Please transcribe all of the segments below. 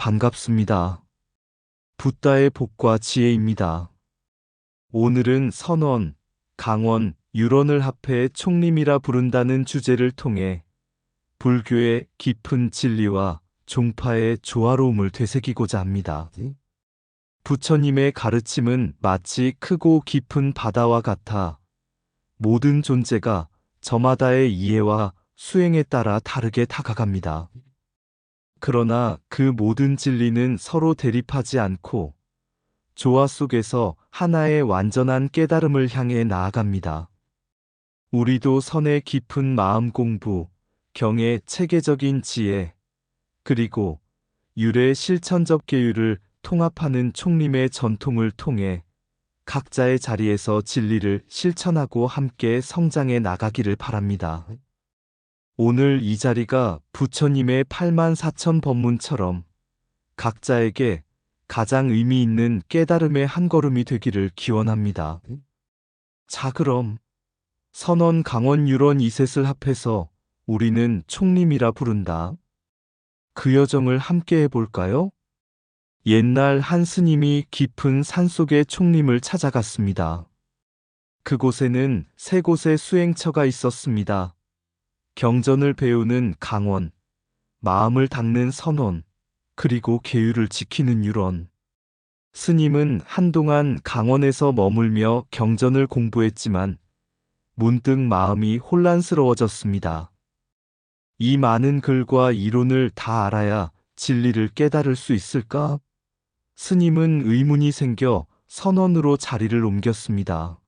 반갑습니다. 붓다의 복과 지혜입니다. 오늘은 선원, 강원, 유런을 합해 총림이라 부른다는 주제를 통해 불교의 깊은 진리와 종파의 조화로움을 되새기고자 합니다. 부처님의 가르침은 마치 크고 깊은 바다와 같아 모든 존재가 저마다의 이해와 수행에 따라 다르게 다가갑니다. 그러나 그 모든 진리는 서로 대립하지 않고 조화 속에서 하나의 완전한 깨달음을 향해 나아갑니다. 우리도 선의 깊은 마음 공부, 경의 체계적인 지혜, 그리고 율의 실천적 계율을 통합하는 총림의 전통을 통해 각자의 자리에서 진리를 실천하고 함께 성장해 나가기를 바랍니다. 오늘 이 자리가 부처님의 84,000 법문처럼 각자에게 가장 의미 있는 깨달음의 한 걸음이 되기를 기원합니다. 자, 그럼 선원, 강원, 유런 이셋을 합해서 우리는 총림이라 부른다. 그 여정을 함께 해볼까요? 옛날 한 스님이 깊은 산속의 총림을 찾아갔습니다. 그곳에는 세 곳의 수행처가 있었습니다. 경전을 배우는 강원, 마음을 닦는 선원, 그리고 계율을 지키는 유런. 스님은 한동안 강원에서 머물며 경전을 공부했지만 문득 마음이 혼란스러워졌습니다. 이 많은 글과 이론을 다 알아야 진리를 깨달을 수 있을까? 스님은 의문이 생겨 선원으로 자리를 옮겼습니다.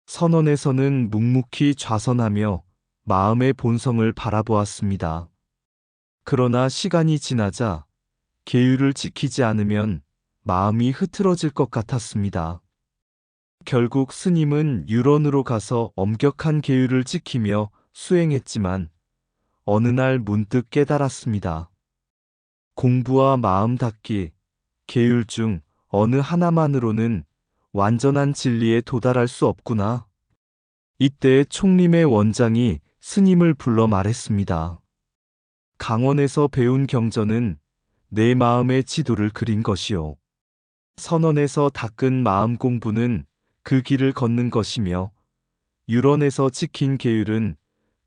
선원에서는 묵묵히 좌선하며 마음의 본성을 바라보았습니다. 그러나 시간이 지나자 계율을 지키지 않으면 마음이 흐트러질 것 같았습니다. 결국 스님은 유런으로 가서 엄격한 계율을 지키며 수행했지만 어느 날 문득 깨달았습니다. 공부와 마음 닦기, 계율 중 어느 하나만으로는 완전한 진리에 도달할 수 없구나. 이때 총림의 원장이 스님을 불러 말했습니다. 강원에서 배운 경전은 내 마음의 지도를 그린 것이요. 선원에서 닦은 마음 공부는 그 길을 걷는 것이며 유런에서 지킨 계율은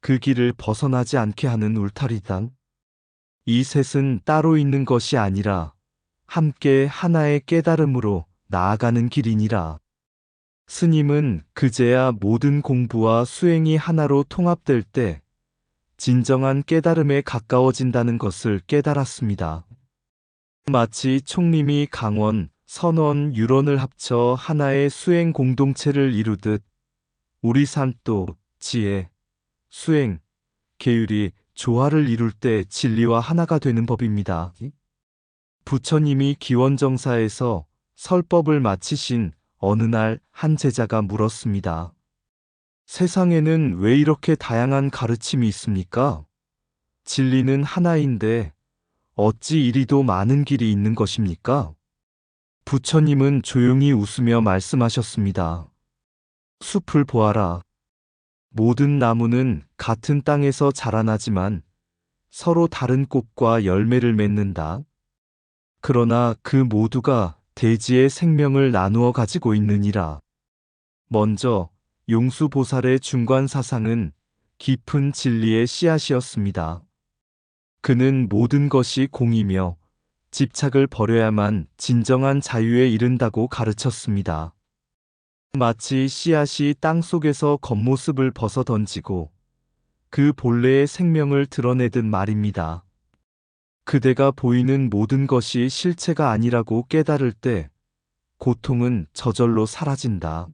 그 길을 벗어나지 않게 하는 울타리다. 이 셋은 따로 있는 것이 아니라 함께 하나의 깨달음으로 나아가는 길이니라. 스님은 그제야 모든 공부와 수행이 하나로 통합될 때 진정한 깨달음에 가까워진다는 것을 깨달았습니다. 마치 총림이 강원, 선원, 유런을 합쳐 하나의 수행 공동체를 이루듯 우리 삶도 지혜, 수행, 계율이 조화를 이룰 때 진리와 하나가 되는 법입니다. 부처님이 기원정사에서 설법을 마치신 어느 날 한 제자가 물었습니다. 세상에는 왜 이렇게 다양한 가르침이 있습니까? 진리는 하나인데 어찌 이리도 많은 길이 있는 것입니까? 부처님은 조용히 웃으며 말씀하셨습니다. 숲을 보아라. 모든 나무는 같은 땅에서 자라나지만 서로 다른 꽃과 열매를 맺는다. 그러나 그 모두가 대지의 생명을 나누어 가지고 있느니라. 먼저 용수보살의 중관 사상은 깊은 진리의 씨앗이었습니다. 그는 모든 것이 공이며 집착을 버려야만 진정한 자유에 이른다고 가르쳤습니다. 마치 씨앗이 땅 속에서 겉모습을 벗어 던지고 그 본래의 생명을 드러내듯 말입니다. 그대가 보이는 모든 것이 실체가 아니라고 깨달을 때 고통은 저절로 사라진다.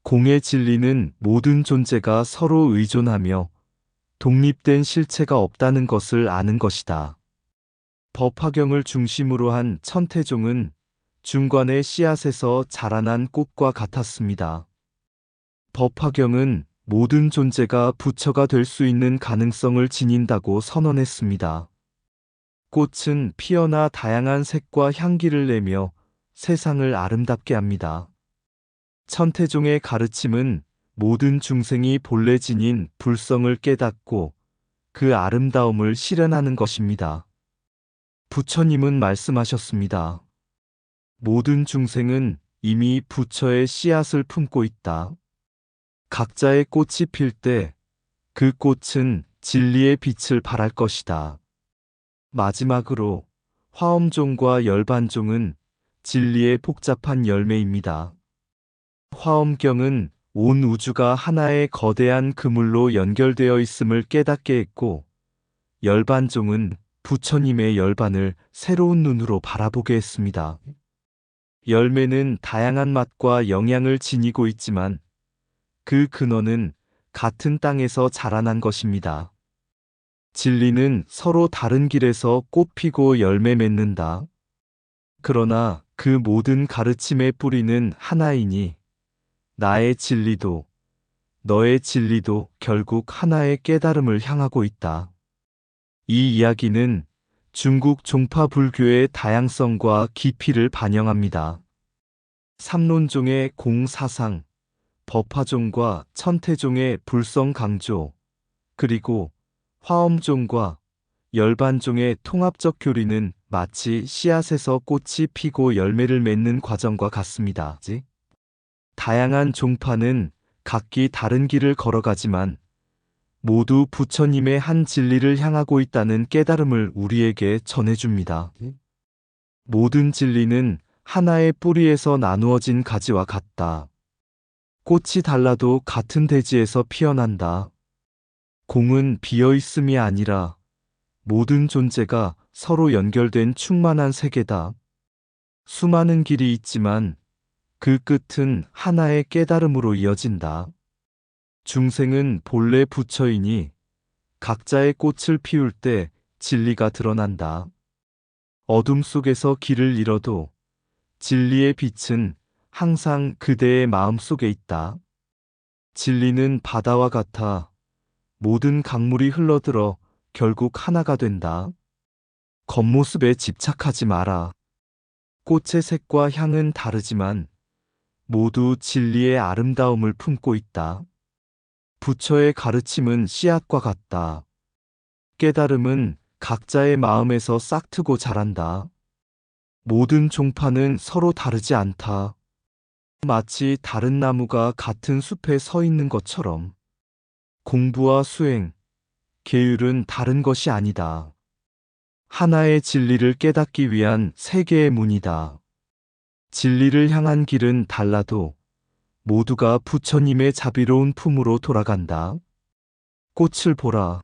공의 진리는 모든 존재가 서로 의존하며 독립된 실체가 없다는 것을 아는 것이다. 법화경을 중심으로 한 천태종은 중관의 씨앗에서 자라난 꽃과 같았습니다. 법화경은 모든 존재가 부처가 될 수 있는 가능성을 지닌다고 선언했습니다. 꽃은 피어나 다양한 색과 향기를 내며 세상을 아름답게 합니다. 천태종의 가르침은 모든 중생이 본래 지닌 불성을 깨닫고 그 아름다움을 실현하는 것입니다. 부처님은 말씀하셨습니다. 모든 중생은 이미 부처의 씨앗을 품고 있다. 각자의 꽃이 필 때 그 꽃은 진리의 빛을 발할 것이다. 마지막으로 화엄종과 열반종은 진리의 복잡한 열매입니다. 화엄경은 온 우주가 하나의 거대한 그물로 연결되어 있음을 깨닫게 했고, 열반종은 부처님의 열반을 새로운 눈으로 바라보게 했습니다. 열매는 다양한 맛과 영양을 지니고 있지만 그 근원은 같은 땅에서 자라난 것입니다. 진리는 서로 다른 길에서 꽃 피고 열매 맺는다. 그러나 그 모든 가르침의 뿌리는 하나이니 나의 진리도 너의 진리도 결국 하나의 깨달음을 향하고 있다. 이 이야기는 중국 종파 불교의 다양성과 깊이를 반영합니다. 삼론종의 공사상, 법화종과 천태종의 불성 강조, 그리고 화엄종과 열반종의 통합적 교리는 마치 씨앗에서 꽃이 피고 열매를 맺는 과정과 같습니다. 다양한 종파는 각기 다른 길을 걸어가지만 모두 부처님의 한 진리를 향하고 있다는 깨달음을 우리에게 전해줍니다. 모든 진리는 하나의 뿌리에서 나누어진 가지와 같다. 꽃이 달라도 같은 대지에서 피어난다. 공은 비어있음이 아니라 모든 존재가 서로 연결된 충만한 세계다. 수많은 길이 있지만 그 끝은 하나의 깨달음으로 이어진다. 중생은 본래 부처이니 각자의 꽃을 피울 때 진리가 드러난다. 어둠 속에서 길을 잃어도 진리의 빛은 항상 그대의 마음 속에 있다. 진리는 바다와 같아 모든 강물이 흘러들어 결국 하나가 된다. 겉모습에 집착하지 마라. 꽃의 색과 향은 다르지만 모두 진리의 아름다움을 품고 있다. 부처의 가르침은 씨앗과 같다. 깨달음은 각자의 마음에서 싹트고 자란다. 모든 종파는 서로 다르지 않다. 마치 다른 나무가 같은 숲에 서 있는 것처럼 공부와 수행, 계율은 다른 것이 아니다. 하나의 진리를 깨닫기 위한 세계의 문이다. 진리를 향한 길은 달라도 모두가 부처님의 자비로운 품으로 돌아간다. 꽃을 보라.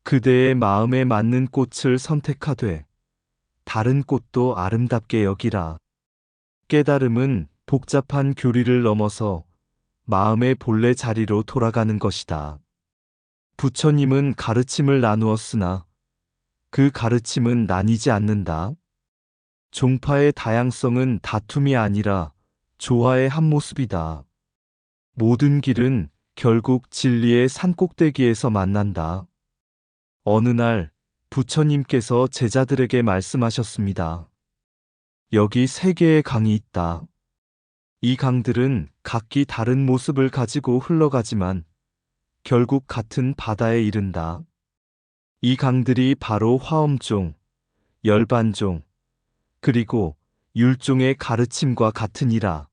그대의 마음에 맞는 꽃을 선택하되 다른 꽃도 아름답게 여기라. 깨달음은 복잡한 교리를 넘어서 마음의 본래 자리로 돌아가는 것이다. 부처님은 가르침을 나누었으나 그 가르침은 나뉘지 않는다. 종파의 다양성은 다툼이 아니라 조화의 한 모습이다. 모든 길은 결국 진리의 산꼭대기에서 만난다. 어느 날 부처님께서 제자들에게 말씀하셨습니다. 여기 세 개의 강이 있다. 이 강들은 각기 다른 모습을 가지고 흘러가지만 결국 같은 바다에 이른다. 이 강들이 바로 화엄종, 열반종, 그리고 율종의 가르침과 같으니라.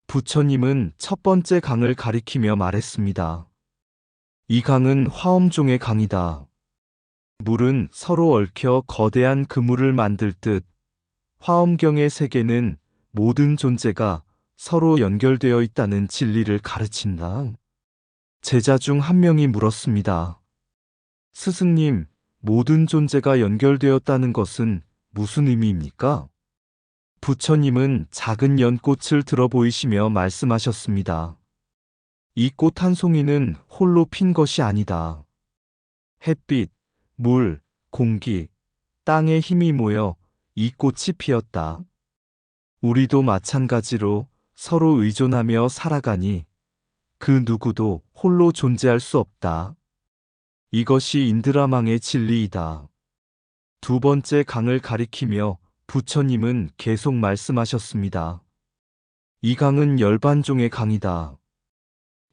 부처님은 첫 번째 강을 가리키며 말했습니다. 이 강은 화엄종의 강이다. 물은 서로 얽혀 거대한 그물을 만들 듯 화엄경의 세계는 모든 존재가 서로 연결되어 있다는 진리를 가르친다. 제자 중 한 명이 물었습니다. 스승님, 모든 존재가 연결되었다는 것은 무슨 의미입니까? 부처님은 작은 연꽃을 들어 보이시며 말씀하셨습니다. 이 꽃 한 송이는 홀로 핀 것이 아니다. 햇빛, 물, 공기, 땅의 힘이 모여 이 꽃이 피었다. 우리도 마찬가지로 서로 의존하며 살아가니 그 누구도 홀로 존재할 수 없다. 이것이 인드라망의 진리이다. 두 번째 강을 가리키며 부처님은 계속 말씀하셨습니다. 이 강은 열반종의 강이다.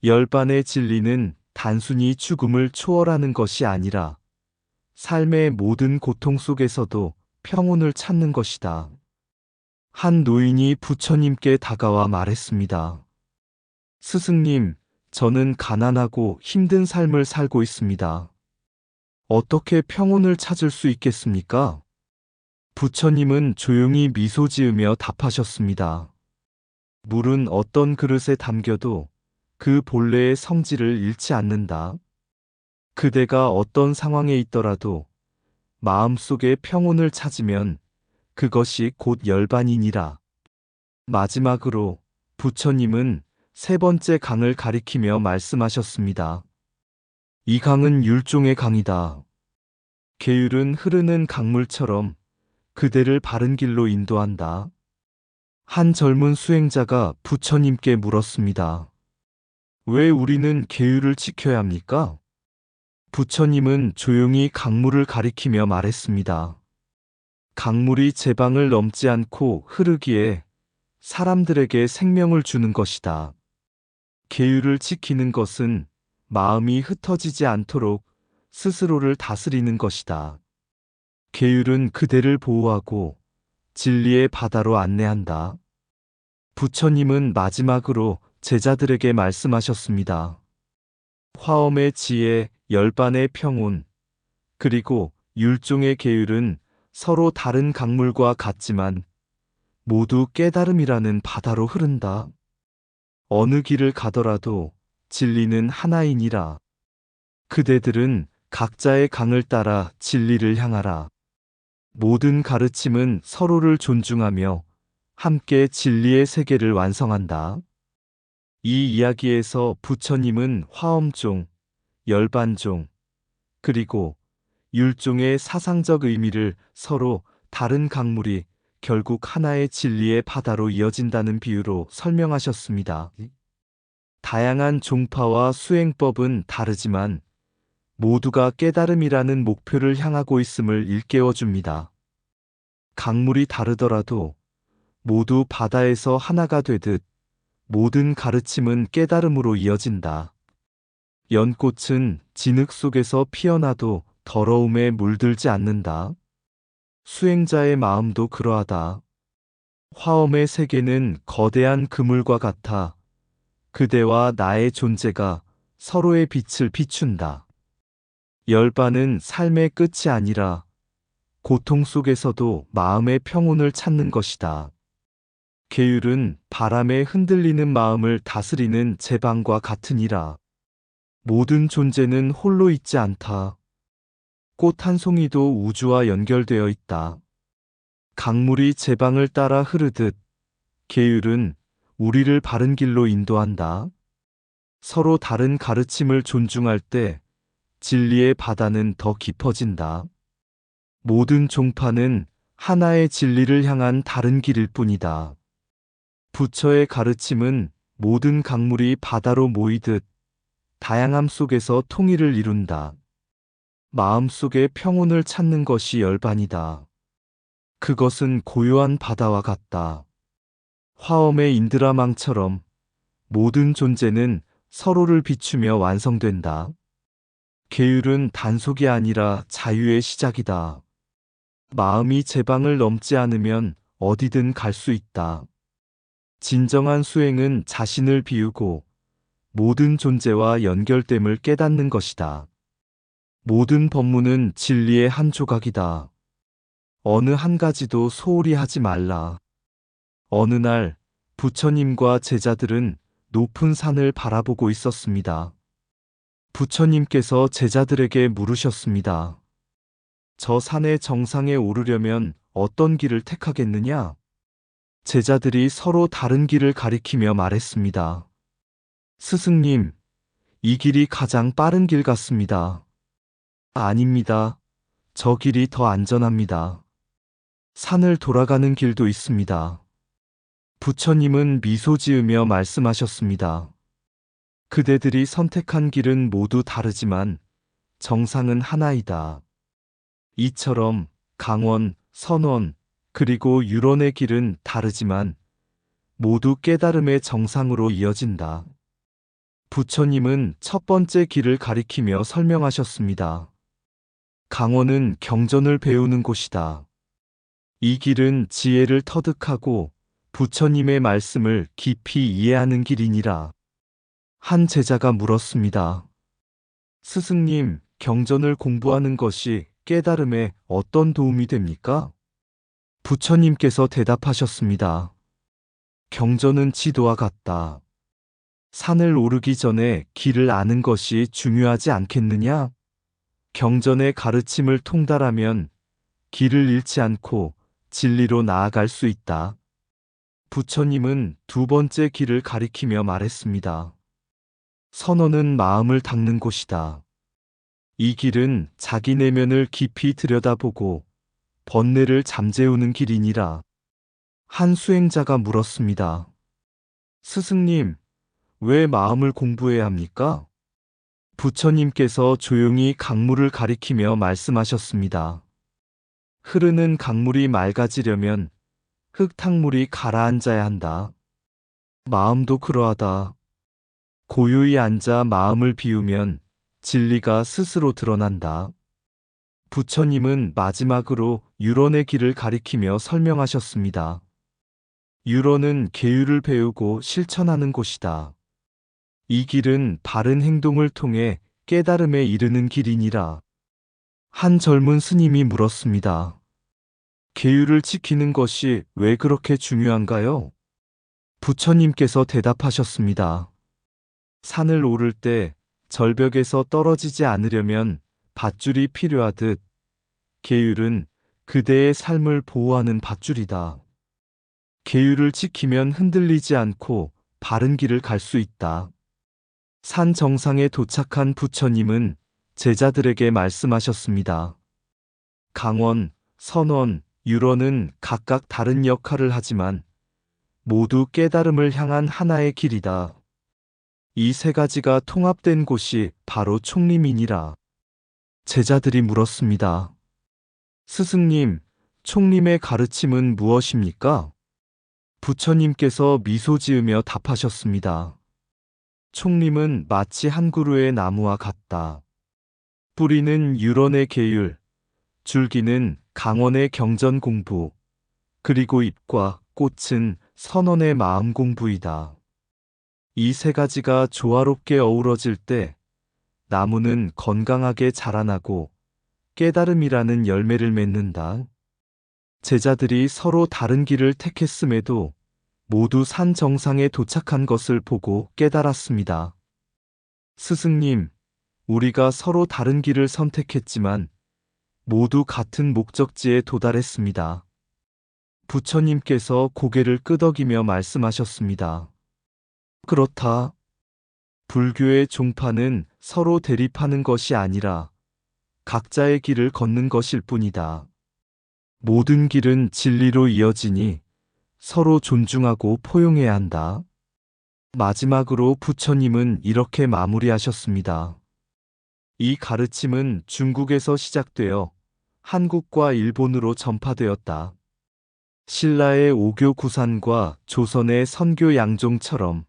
열반의 진리는 단순히 죽음을 초월하는 것이 아니라 삶의 모든 고통 속에서도 평온을 찾는 것이다. 한 노인이 부처님께 다가와 말했습니다. 스승님, 저는 가난하고 힘든 삶을 살고 있습니다. 어떻게 평온을 찾을 수 있겠습니까? 부처님은 조용히 미소 지으며 답하셨습니다. 물은 어떤 그릇에 담겨도 그 본래의 성질을 잃지 않는다. 그대가 어떤 상황에 있더라도 마음속에 평온을 찾으면 그것이 곧 열반이니라. 마지막으로 부처님은 세 번째 강을 가리키며 말씀하셨습니다. 이 강은 율종의 강이다. 계율은 흐르는 강물처럼 그대를 바른 길로 인도한다. 한 젊은 수행자가 부처님께 물었습니다. 왜 우리는 계율을 지켜야 합니까? 부처님은 조용히 강물을 가리키며 말했습니다. 강물이 제방을 넘지 않고 흐르기에 사람들에게 생명을 주는 것이다. 계율을 지키는 것은 마음이 흩어지지 않도록 스스로를 다스리는 것이다. 계율은 그대를 보호하고 진리의 바다로 안내한다. 부처님은 마지막으로 제자들에게 말씀하셨습니다. 화엄의 지혜, 열반의 평온, 그리고 율종의 계율은 서로 다른 강물과 같지만 모두 깨달음이라는 바다로 흐른다. 어느 길을 가더라도 진리는 하나이니라. 그대들은 각자의 강을 따라 진리를 향하라. 모든 가르침은 서로를 존중하며 함께 진리의 세계를 완성한다. 이 이야기에서 부처님은 화엄종, 열반종, 그리고 율종의 사상적 의미를 서로 다른 강물이 결국 하나의 진리의 바다로 이어진다는 비유로 설명하셨습니다. 다양한 종파와 수행법은 다르지만 모두가 깨달음이라는 목표를 향하고 있음을 일깨워줍니다. 강물이 다르더라도 모두 바다에서 하나가 되듯 모든 가르침은 깨달음으로 이어진다. 연꽃은 진흙 속에서 피어나도 더러움에 물들지 않는다. 수행자의 마음도 그러하다. 화엄의 세계는 거대한 그물과 같아 그대와 나의 존재가 서로의 빛을 비춘다. 열반은 삶의 끝이 아니라 고통 속에서도 마음의 평온을 찾는 것이다. 계율은 바람에 흔들리는 마음을 다스리는 제방과 같으니라. 모든 존재는 홀로 있지 않다. 꽃 한 송이도 우주와 연결되어 있다. 강물이 제방을 따라 흐르듯 계율은 우리를 바른 길로 인도한다. 서로 다른 가르침을 존중할 때 진리의 바다는 더 깊어진다. 모든 종파는 하나의 진리를 향한 다른 길일 뿐이다. 부처의 가르침은 모든 강물이 바다로 모이듯 다양함 속에서 통일을 이룬다. 마음속에 평온을 찾는 것이 열반이다. 그것은 고요한 바다와 같다. 화엄의 인드라망처럼 모든 존재는 서로를 비추며 완성된다. 계율은 단속이 아니라 자유의 시작이다. 마음이 제방을 넘지 않으면 어디든 갈 수 있다. 진정한 수행은 자신을 비우고 모든 존재와 연결됨을 깨닫는 것이다. 모든 법문은 진리의 한 조각이다. 어느 한 가지도 소홀히 하지 말라. 어느 날 부처님과 제자들은 높은 산을 바라보고 있었습니다. 부처님께서 제자들에게 물으셨습니다. 저 산의 정상에 오르려면 어떤 길을 택하겠느냐? 제자들이 서로 다른 길을 가리키며 말했습니다. 스승님, 이 길이 가장 빠른 길 같습니다. 아닙니다. 저 길이 더 안전합니다. 산을 돌아가는 길도 있습니다. 부처님은 미소 지으며 말씀하셨습니다. 그대들이 선택한 길은 모두 다르지만 정상은 하나이다. 이처럼 강원, 선원, 그리고 유론의 길은 다르지만 모두 깨달음의 정상으로 이어진다. 부처님은 첫 번째 길을 가리키며 설명하셨습니다. 강원은 경전을 배우는 곳이다. 이 길은 지혜를 터득하고 부처님의 말씀을 깊이 이해하는 길이니라. 한 제자가 물었습니다. 스승님, 경전을 공부하는 것이 깨달음에 어떤 도움이 됩니까? 부처님께서 대답하셨습니다. 경전은 지도와 같다. 산을 오르기 전에 길을 아는 것이 중요하지 않겠느냐? 경전의 가르침을 통달하면 길을 잃지 않고 진리로 나아갈 수 있다. 부처님은 두 번째 길을 가리키며 말했습니다. 선언은 마음을 닦는 곳이다. 이 길은 자기 내면을 깊이 들여다보고 번뇌를 잠재우는 길이니라. 한 수행자가 물었습니다. 스승님, 왜 마음을 공부해야 합니까? 부처님께서 조용히 강물을 가리키며 말씀하셨습니다. 흐르는 강물이 맑아지려면 흙탕물이 가라앉아야 한다. 마음도 그러하다. 고요히 앉아 마음을 비우면 진리가 스스로 드러난다. 부처님은 마지막으로 유론의 길을 가리키며 설명하셨습니다. 유론은 계율을 배우고 실천하는 곳이다. 이 길은 바른 행동을 통해 깨달음에 이르는 길이니라. 한 젊은 스님이 물었습니다. 계율을 지키는 것이 왜 그렇게 중요한가요? 부처님께서 대답하셨습니다. 산을 오를 때 절벽에서 떨어지지 않으려면 밧줄이 필요하듯 계율은 그대의 삶을 보호하는 밧줄이다. 계율을 지키면 흔들리지 않고 바른 길을 갈 수 있다. 산 정상에 도착한 부처님은 제자들에게 말씀하셨습니다. 강원, 선원, 유론은 각각 다른 역할을 하지만 모두 깨달음을 향한 하나의 길이다. 이 세 가지가 통합된 곳이 바로 총림이니라. 제자들이 물었습니다. 스승님, 총림의 가르침은 무엇입니까? 부처님께서 미소 지으며 답하셨습니다. 총림은 마치 한 그루의 나무와 같다. 뿌리는 유론의 계율, 줄기는 강원의 경전 공부, 그리고 잎과 꽃은 선원의 마음 공부이다. 이 세 가지가 조화롭게 어우러질 때 나무는 건강하게 자라나고 깨달음이라는 열매를 맺는다. 제자들이 서로 다른 길을 택했음에도 모두 산 정상에 도착한 것을 보고 깨달았습니다. 스승님, 우리가 서로 다른 길을 선택했지만 모두 같은 목적지에 도달했습니다. 부처님께서 고개를 끄덕이며 말씀하셨습니다. 그렇다. 불교의 종파는 서로 대립하는 것이 아니라 각자의 길을 걷는 것일 뿐이다. 모든 길은 진리로 이어지니 서로 존중하고 포용해야 한다. 마지막으로 부처님은 이렇게 마무리하셨습니다. 이 가르침은 중국에서 시작되어 한국과 일본으로 전파되었다. 신라의 오교 구산과 조선의 선교 양종처럼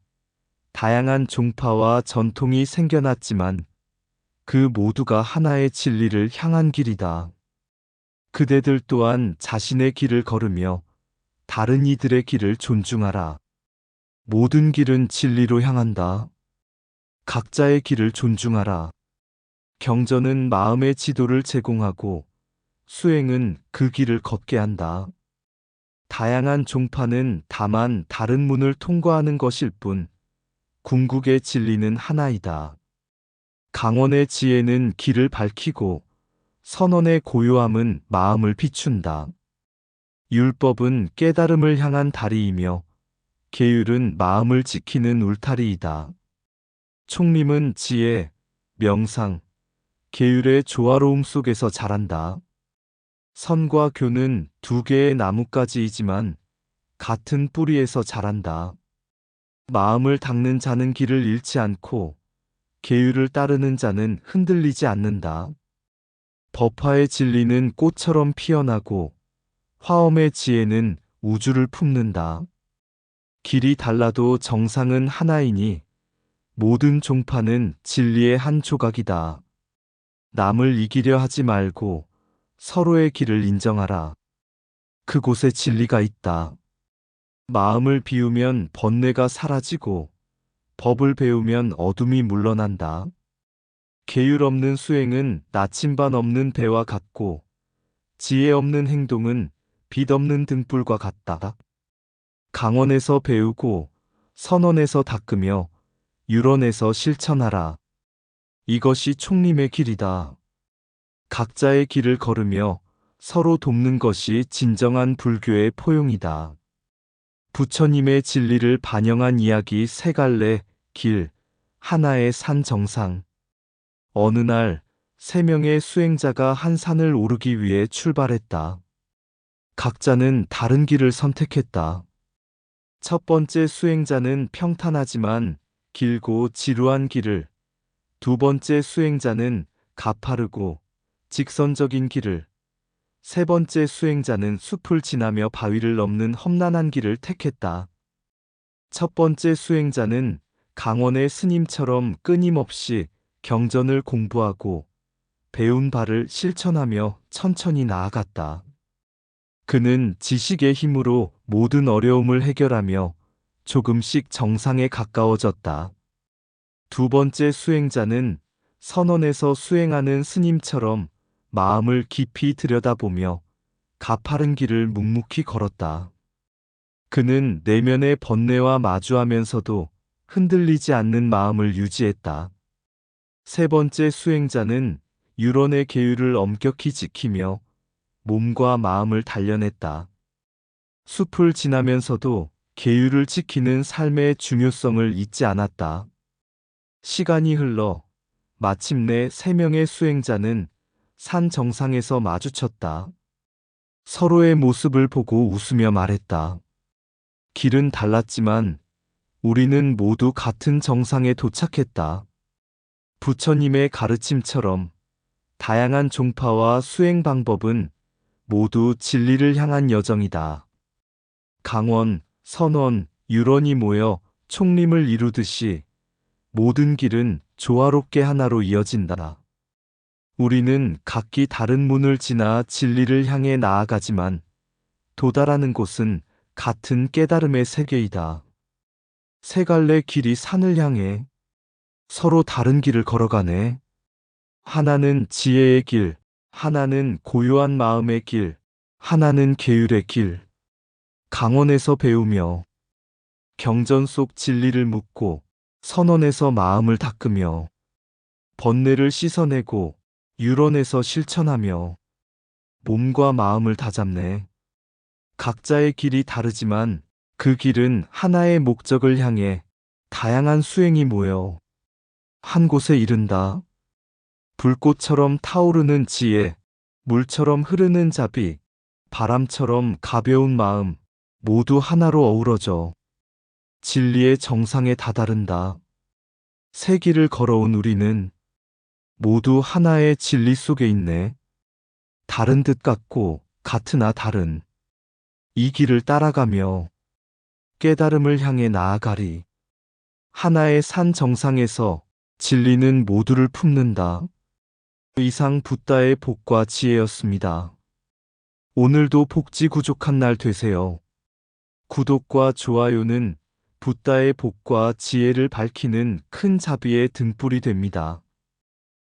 다양한 종파와 전통이 생겨났지만 그 모두가 하나의 진리를 향한 길이다. 그대들 또한 자신의 길을 걸으며 다른 이들의 길을 존중하라. 모든 길은 진리로 향한다. 각자의 길을 존중하라. 경전은 마음의 지도를 제공하고 수행은 그 길을 걷게 한다. 다양한 종파는 다만 다른 문을 통과하는 것일 뿐 궁극의 진리는 하나이다. 강원의 지혜는 길을 밝히고 선원의 고요함은 마음을 비춘다. 율법은 깨달음을 향한 다리이며 계율은 마음을 지키는 울타리이다. 총림은 지혜, 명상, 계율의 조화로움 속에서 자란다. 선과 교는 두 개의 나뭇가지이지만 같은 뿌리에서 자란다. 마음을 닦는 자는 길을 잃지 않고 계율을 따르는 자는 흔들리지 않는다. 법화의 진리는 꽃처럼 피어나고 화엄의 지혜는 우주를 품는다. 길이 달라도 정상은 하나이니 모든 종파는 진리의 한 조각이다. 남을 이기려 하지 말고 서로의 길을 인정하라. 그곳에 진리가 있다. 마음을 비우면 번뇌가 사라지고 법을 배우면 어둠이 물러난다. 계율 없는 수행은 나침반 없는 배와 같고 지혜 없는 행동은 빛 없는 등불과 같다. 강원에서 배우고 선원에서 닦으며 유론에서 실천하라. 이것이 총림의 길이다. 각자의 길을 걸으며 서로 돕는 것이 진정한 불교의 포용이다. 부처님의 진리를 반영한 이야기 세 갈래 길, 하나의 산 정상. 어느 날, 세 명의 수행자가 한 산을 오르기 위해 출발했다. 각자는 다른 길을 선택했다. 첫 번째 수행자는 평탄하지만 길고 지루한 길을, 두 번째 수행자는 가파르고 직선적인 길을, 세 번째 수행자는 숲을 지나며 바위를 넘는 험난한 길을 택했다. 첫 번째 수행자는 강원의 스님처럼 끊임없이 경전을 공부하고 배운 바를 실천하며 천천히 나아갔다. 그는 지식의 힘으로 모든 어려움을 해결하며 조금씩 정상에 가까워졌다. 두 번째 수행자는 선원에서 수행하는 스님처럼 마음을 깊이 들여다보며 가파른 길을 묵묵히 걸었다. 그는 내면의 번뇌와 마주하면서도 흔들리지 않는 마음을 유지했다. 세 번째 수행자는 유론의 계율을 엄격히 지키며 몸과 마음을 단련했다. 숲을 지나면서도 계율을 지키는 삶의 중요성을 잊지 않았다. 시간이 흘러 마침내 세 명의 수행자는 산 정상에서 마주쳤다. 서로의 모습을 보고 웃으며 말했다. 길은 달랐지만 우리는 모두 같은 정상에 도착했다. 부처님의 가르침처럼 다양한 종파와 수행 방법은 모두 진리를 향한 여정이다. 강원, 선원, 유론이 모여 총림을 이루듯이 모든 길은 조화롭게 하나로 이어진다. 우리는 각기 다른 문을 지나 진리를 향해 나아가지만 도달하는 곳은 같은 깨달음의 세계이다. 세 갈래 길이 산을 향해 서로 다른 길을 걸어가네. 하나는 지혜의 길, 하나는 고요한 마음의 길, 하나는 계율의 길. 강원에서 배우며 경전 속 진리를 묻고 선원에서 마음을 닦으며 번뇌를 씻어내고 유론에서 실천하며 몸과 마음을 다잡네. 각자의 길이 다르지만 그 길은 하나의 목적을 향해 다양한 수행이 모여 한 곳에 이른다. 불꽃처럼 타오르는 지혜, 물처럼 흐르는 자비, 바람처럼 가벼운 마음, 모두 하나로 어우러져 진리의 정상에 다다른다. 세 길을 걸어온 우리는 모두 하나의 진리 속에 있네. 다른 듯 같고 같으나 다른 이 길을 따라가며 깨달음을 향해 나아가리. 하나의 산 정상에서 진리는 모두를 품는다. 이상 붓다의 복과 지혜였습니다. 오늘도 복지 구족한 날 되세요. 구독과 좋아요는 붓다의 복과 지혜를 밝히는 큰 자비의 등불이 됩니다.